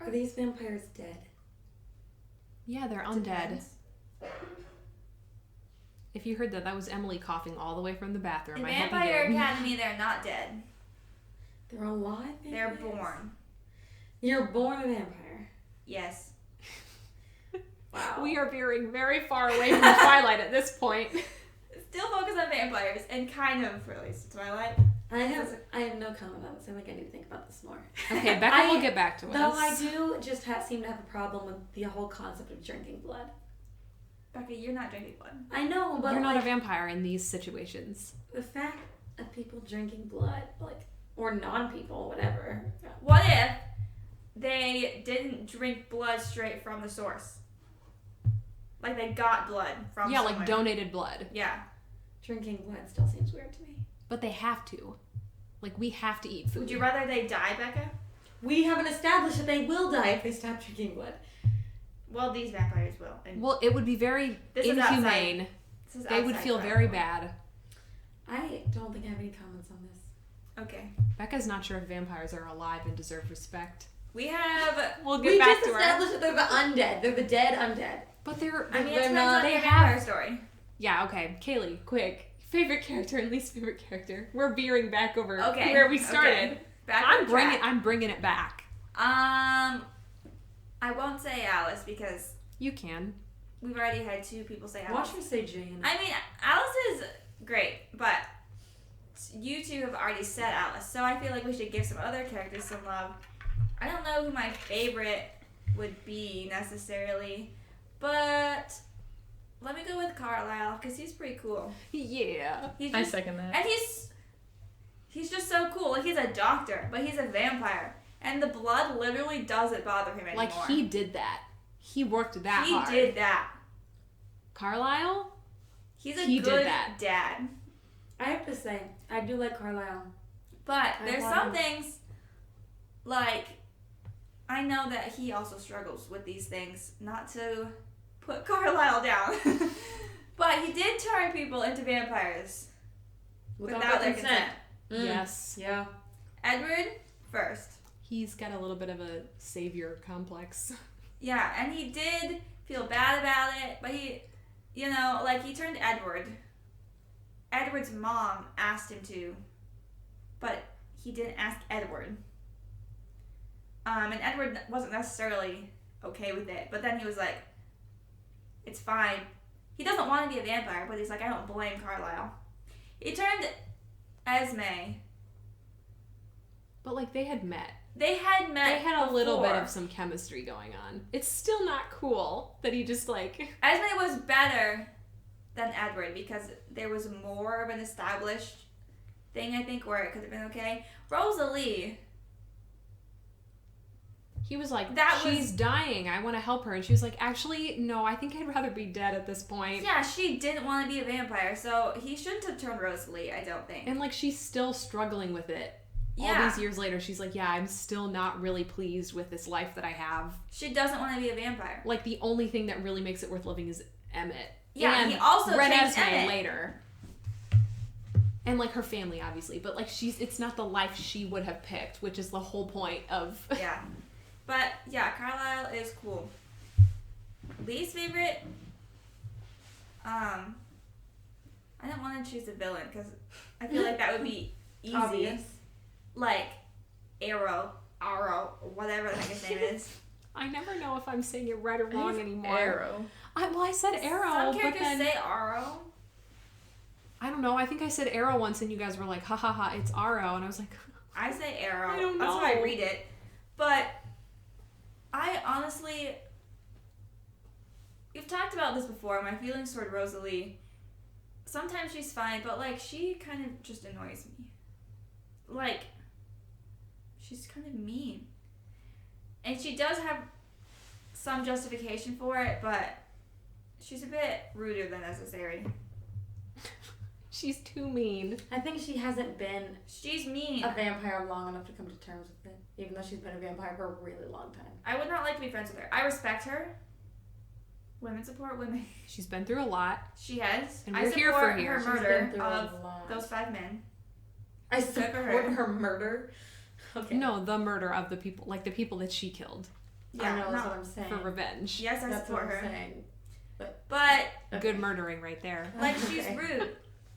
Are these vampires dead? Yeah, they're undead. Depends. If you heard that, that was Emily coughing all the way from the bathroom. In I hope you Vampire did. Academy, they're not dead. They're alive. They're vampires? born. You're born a vampire. Yes. Wow. We are veering very far away from Twilight at this point. Still focus on vampires and kind of relates to Twilight. I have no comment on this. I think I need to think about this more. Okay, Becca will get back to us. Though I do just seem to have a problem with the whole concept of drinking blood. Becca, you're not drinking blood. I know, but You're not a like, vampire in these situations. the fact of people drinking blood, like, or non-people, whatever. What if they didn't drink blood straight from the source? Like they got blood from Yeah, somewhere. like donated blood. Yeah. Drinking blood still seems weird to me. But they have to. Like, we have to eat food. Would you rather they die, Becca? We haven't established that they will die if they stop drinking blood. Well, these vampires will. And Well, it would be very This is inhumane. this is They would outside feel Twilight. very bad. I don't think I have any comments on this. Okay. Becca's not sure if vampires are alive and deserve respect. We have. We'll We just established that they're the undead. They're the dead undead. But they're... I mean, They're it's not- not a they vampire have- story. Yeah, okay. Kaylee, quick. Favorite character and least favorite character. We're veering back over Okay. where we started. Okay. Back on track. I'm bringing it back. I won't say Alice because You can. we've already had 2 people say Alice. Watch her say Jane. I mean, Alice is great, but you 2 have already said Alice, so I feel like we should give some other characters some love. I don't know who my favorite would be necessarily, but let me go with Carlisle because he's pretty cool. Yeah. He's I just, second that. and he's just so cool. Like he's a doctor, but he's a vampire, and the blood literally doesn't bother him anymore. Like, he did that. He worked that He hard. did that. Carlisle? He's a He did good that. dad. I have to say, I do like Carlisle. But I there's want some him. things, like, I know that he also struggles with these things. Not to put Carlisle down. But he did turn people into vampires without their consent. Yes. Yeah. Edward, first. He's got a little bit of a savior complex. Yeah, and he did feel bad about it, but he, you know, like, he turned Edward. Edward's mom asked him to, but he didn't ask Edward. And Edward wasn't necessarily okay with it. But then he was like, it's fine. He doesn't want to be a vampire, but he's like, I don't blame Carlisle. He turned Esme. But, like, they had met. They had met. They had a little bit before. of some chemistry going on. It's still not cool that he just, like... Esme was better than Edward because there was more of an established thing, I think, where it could have been okay. Rosalie. He was like, That she's dying. I want to help her. And she was like, actually, no, I think I'd rather be dead at this point. Yeah, she didn't want to be a vampire, so he shouldn't have turned Rosalie, I don't think. And, like, she's still struggling with it. Yeah. All these years later, she's like, yeah, I'm still not really pleased with this life that I have. She doesn't want to be a vampire. Like, the only thing that really makes it worth living is Emmett. Yeah, and he also changed Renesmee Emmett. later. And, like, her family, obviously. But, like, it's not the life she would have picked, which is the whole point of... Yeah. But, yeah, Carlisle is cool. Least favorite? I don't want to choose a villain, because I feel like that would be easy. Obvious. Like, Arrow, whatever the heck his name is. I never know if I'm saying it right or wrong anymore. Arrow. I said Arrow, Some but characters then... say Arrow. I don't know. I think I said Arrow once, and you guys were like, ha ha ha, it's Arrow. And I was like... I say Arrow. I don't That's how I know. read it. But I honestly... We've talked about this before, my feelings toward Rosalie. Sometimes she's fine, but, like, she kind of just annoys me. Like, she's kind of mean. And she does have some justification for it, but she's a bit ruder than necessary. She's too mean. I think she hasn't been She's mean. a vampire long enough to come to terms with it, even though she's been a vampire for a really long time. I would not like to be friends with her. I respect her. Women support women. She's been through a lot. She has. And I we're support here for her here. She's murder been through of a lot. those 5 men. I Good for support her. her murder. Okay. No, the murder of the people, like the people that she killed Yeah, I know, that's not- what I'm saying. for revenge. Yes, I That's support what I'm her. saying. But Good murdering right there. like she's Okay. rude,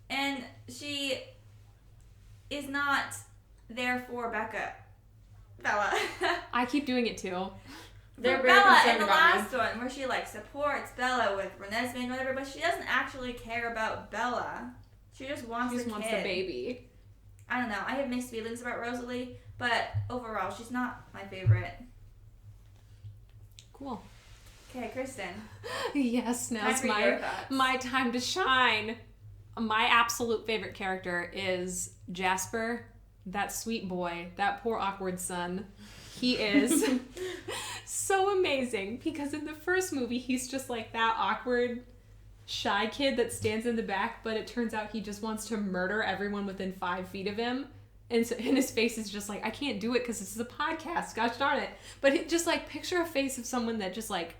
and she is not there for Bella. I keep doing it too. They're For very Bella in concerned the about me. last one, where she like supports Bella with Renesmee and whatever, but she doesn't actually care about Bella. She just wants She just the wants kid. the baby. I don't know. I have mixed feelings about Rosalie, but overall, she's not my favorite. Cool. Okay, Kristen. Yes, Time now's for your thoughts. my time to shine. My absolute favorite character is Jasper, that sweet boy, that poor awkward son. He is so amazing because in the first movie, he's just like that awkward, shy kid that stands in the back, but it turns out he just wants to murder everyone within 5 feet of him. And his face is just like, I can't do it because this is a podcast, gosh darn it. But just like picture a face of someone that just like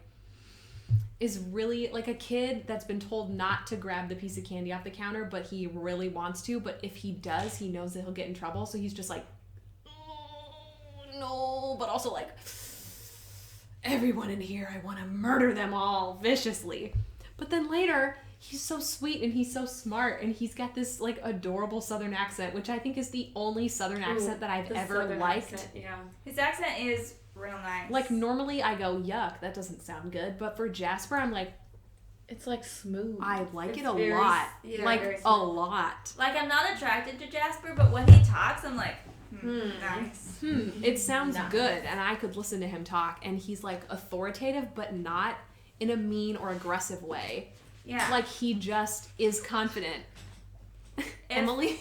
is really like a kid that's been told not to grab the piece of candy off the counter, but he really wants to. But if he does, he knows that he'll get in trouble. So he's just like, oh, no, but also like, everyone in here, I want to murder them all viciously. But then later, he's so sweet and he's so smart and he's got this like adorable Southern accent, which I think is the only Southern accent that I've The ever Southern liked. accent, yeah. His accent is real nice. Like normally I go, yuck, that doesn't sound good. But for Jasper, I'm like, It's like smooth. I like It's it a very lot. yeah, Like very a smooth. lot. Like, I'm not attracted to Jasper, but when he talks, I'm like, nice. It sounds Nice. good, and I could listen to him talk, and he's like authoritative, but not in a mean or aggressive way. Yeah. Like he just is confident. Emily?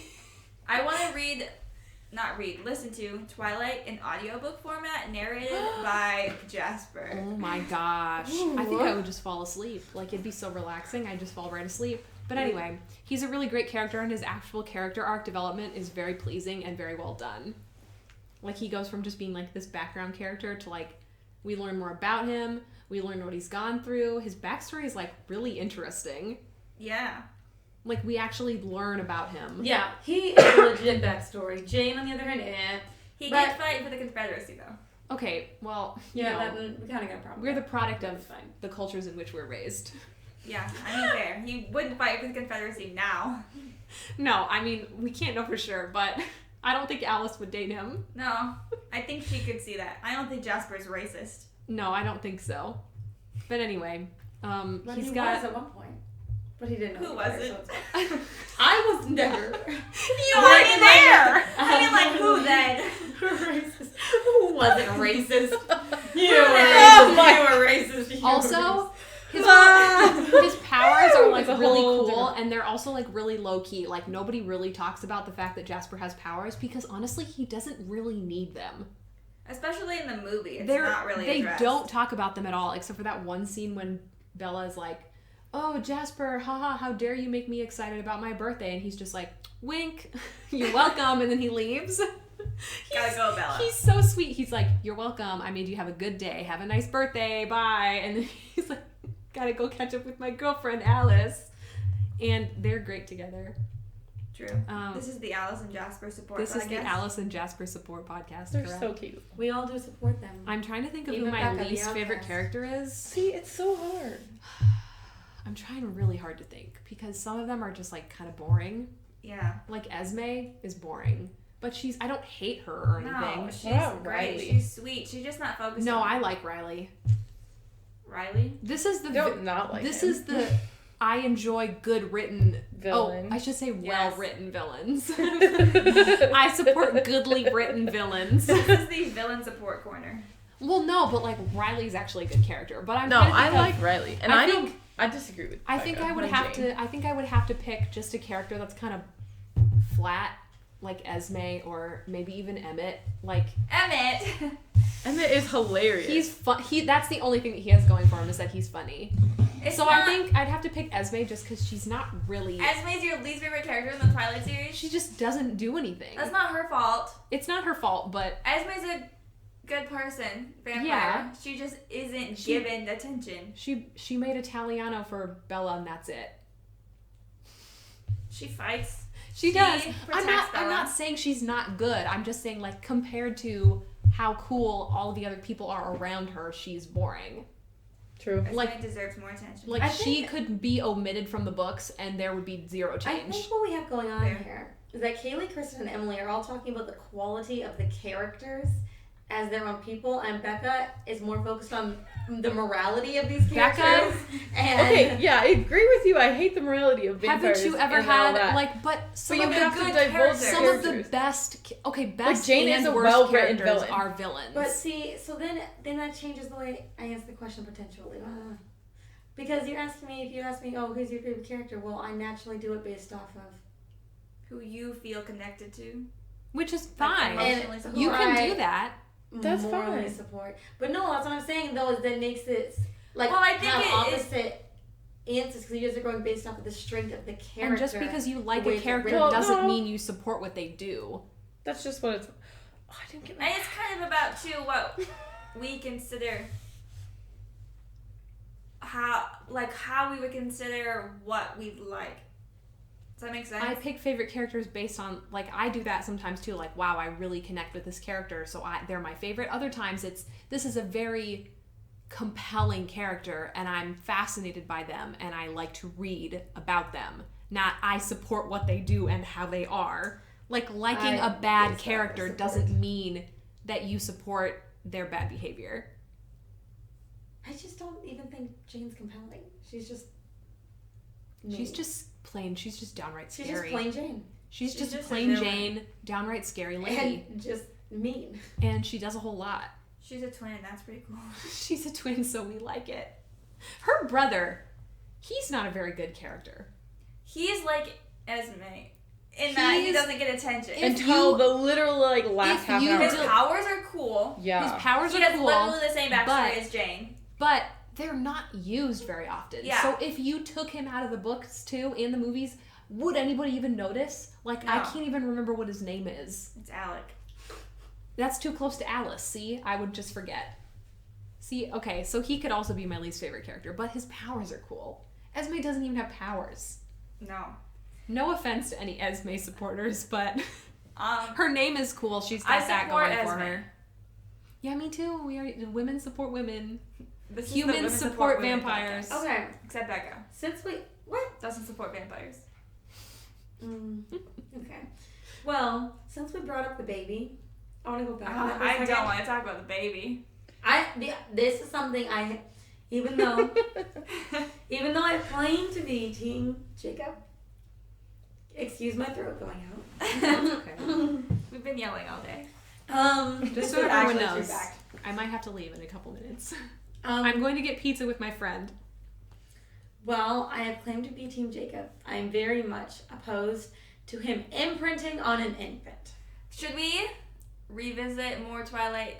I want to listen to Twilight in audiobook format, narrated by Jasper. Oh my gosh. I think I would just fall asleep. Like it'd be so relaxing, I'd just fall right asleep. But anyway, he's a really great character, and his actual character arc development is very pleasing and very well done. Like he goes from just being like this background character to like we learn more about him, we learn what he's gone through. His backstory is like really interesting. Yeah. Like we actually learn about him. Yeah, he is a legit backstory. Jane, on the other hand, He But- did fight for the Confederacy, though. Okay, well, Yeah, you know, that, we kind of got a problem. we're the with product that. of It's fine. the cultures in which we're raised. Yeah, I mean, fair. He wouldn't fight for the Confederacy now. No, I mean, we can't know for sure, but I don't think Alice would date him. No, I think she could see that. I don't think Jasper's racist. No, I don't think so. But anyway, But he's he got. was at one point. But he didn't know. Who was it? I was never. You weren't there. I mean, like, who then? Racist. Who wasn't racist? You were racist. You were Also, racist. his powers are like It's a really whole cool, different- and they're also like really low key. Like nobody really talks about the fact that Jasper has powers because honestly, he doesn't really need them. Especially in the movie, it's They're, not really they addressed. don't talk about them at all, except for that one scene when Bella is like, "Oh, Jasper, haha, how dare you make me excited about my birthday?" And he's just like, "Wink, you're welcome," and then he leaves. Gotta go, Bella. He's so sweet. He's like, "You're welcome. I made you have a good day. Have a nice birthday. Bye." And then he's like, "Gotta go catch up with my girlfriend Alice," and they're great together. True. This is the Alice and Jasper support. This is the podcast. Alice and Jasper support podcast. They're correct? so cute. We all do support them. I'm trying to think of Even who my Bekah, the least favorite outcast. character is. See, it's so hard. I'm trying really hard to think because some of them are just like kind of boring. Yeah. Like Esme is boring, but I don't hate her or No, anything. she's What about great. Riley? She's sweet. She's just not focused. No, on I like Riley. Riley. This is the I don't not like this him. is the I enjoy good written Villain. Oh, I should say Yes. well written villains. I support goodly written villains. This is the villain support corner. Well, no, but like Riley's actually a good character. But I'm No, trying to I think of- like Riley, and I I think- don't. I disagree with. I think Bekah I would and have Jane. to. I think I would have to pick just a character that's kind of flat, like Esme or maybe even Emmett. Like Emmett. Emmett is hilarious. he's fun. That's the only thing that he has going for him is that he's funny. It's So not, I think I'd have to pick Esme just because she's not really. Esme's your least favorite character in the Twilight series. She just doesn't do anything. That's not her fault. It's not her fault, but Esme's a good person, vampire. Yeah. She just isn't She- given attention. she made Italiano for Bella and that's it. She fights. She does. protects I'm not Bella. saying she's not good. I'm just saying like compared to how cool all the other people are around her, she's boring. True. Esme like- deserves more attention. Like I she think- could be omitted from the books and there would be zero I change. think what we have going on Fair. here is that Kailee, Kristin, and Emily are all talking about the quality of the characters as their own people, and Bekah is more focused on the morality of these Bekah- characters. And Okay, yeah, I agree with you. I hate the morality of vampires. Haven't you ever and all had that. like but some But of you the have to good divulge characters. some of the characters. best Jane and is a worst well-written characters villain. are villains. But see, so then that changes the way I answer the question potentially. Because you're asking me, if you ask me, oh, who's your favorite character? Well, I naturally do it based off of Who you feel connected to. which is Like, fine. emotionally And support. You can I- do that. That's morally fine. support. But no, that's what I'm saying though, is that makes it like Well, I think have it is- opposite answers because you guys are going based off of the strength of the character. And just because you like way a it's character written. Well, doesn't no. mean you support what they do. That's just what it's. Oh, I didn't get my. And it's kind of about too what we consider how we would consider what we like. Does that make sense? I pick favorite characters based on like I do that sometimes too. Like wow, I really connect with this character, so they're my favorite. Other times this is a very compelling character, and I'm fascinated by them, and I like to read about them. Not I support what they do and how they are. Like liking I a bad base that character support. doesn't mean that you support their bad behavior. I just don't even think Jane's compelling. She's just She's just plain. She's just downright she's scary. just plain Jane She's just just a plain villain. Jane, downright scary lady, and just mean. and she does a whole lot. She's a twin. That's pretty cool. She's a twin, so we like it. Her brother, he's not a very good character. He's like Esme in that he He's- doesn't get attention. If Until you- the literal like last if half you hour. His do- powers are cool. Yeah. His powers He are has cool, literally the same backstory but- as Jane. but they're not used very often. Yeah. So if you took him out of the books too and the movies, would anybody even notice? Like I No. can't even remember what his name is. It's Alec. That's too close to Alice. See, I would just forget. See, okay, so he could also be my least favorite character, but his powers are cool. Esme doesn't even have powers. No. No offense to any Esme supporters, but Um, her name is cool. She's I got that support going for Esme. her. Yeah, me too. We are women support women. this is the Humans Women support Women vampires. podcast. Okay, Except Bekah. since we what? Doesn't support vampires. Okay. Well, since we brought up the baby, I want to go back. to that for a I second. don't want to talk about the baby. This is something even though I claim to be Team Jacob. Excuse my throat going out. That's okay. We've been yelling all day. Just so everyone knows, I might have to leave in a couple minutes. I'm going to get pizza with my friend. Well, I have claimed to be Team Jacob. I am very much opposed to him imprinting on an infant. Should we revisit more Twilight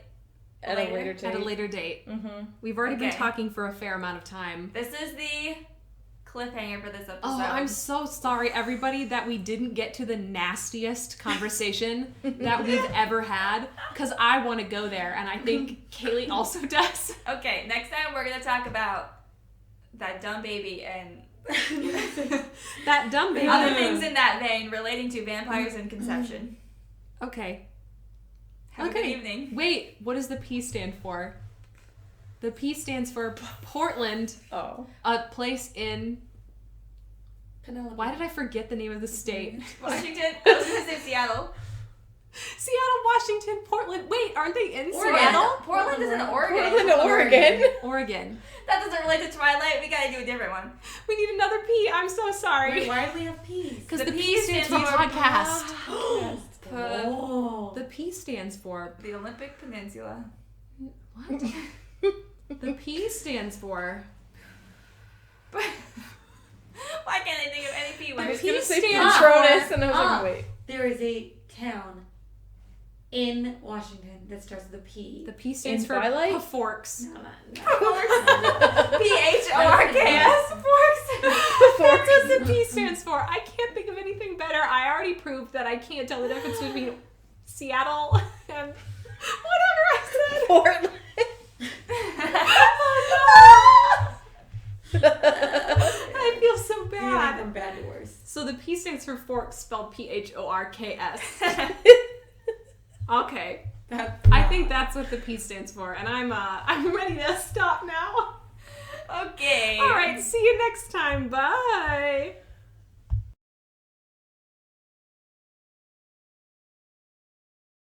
At a later date. At a later date. Mm-hmm. We've already been talking for a fair amount of time. This is the cliffhanger for this episode. Oh, I'm so sorry, everybody, that we didn't get to the nastiest conversation that we've ever had, because I want to go there, and I think Kaylee also does. Okay, next time we're going to talk about that dumb baby and That dumb baby. other things in that vein relating to vampires and conception. Okay. Have a good evening. Wait, what does the P stand for? The P stands for Portland, Oh. a place in... Penelope. Why did I forget the name of the state? Washington. I was going to say Seattle. Seattle, Washington, Portland. Wait, aren't they in Oregon. Seattle? Portland is in Oregon. Portland, Oregon. Oregon. That doesn't relate to Twilight. We got to do a different one. We need another P. I'm so sorry. Wait, why do we have P's? Because the The P P stands for stands for podcast. Oh. The P stands for... The Olympic Peninsula. What? The P stands for... Why can't I think of any P I words? was going to say stands Patronus, for- and I was like, wait. There is a town in Washington that starts with a P. The P stands In for Twilight? Forks. No. P-H-O-R-K-S. Forks. That's what the P stands for. I can't think of anything better. I already proved that I can't tell the difference between Seattle and whatever I said. Portland. I feel so You went bad. from bad to worse. So the P stands for forks, spelled P-H-O-R-K-S. Okay. I think that's what the P stands for, and I'm ready to stop now. Okay. All right, see you next time. Bye.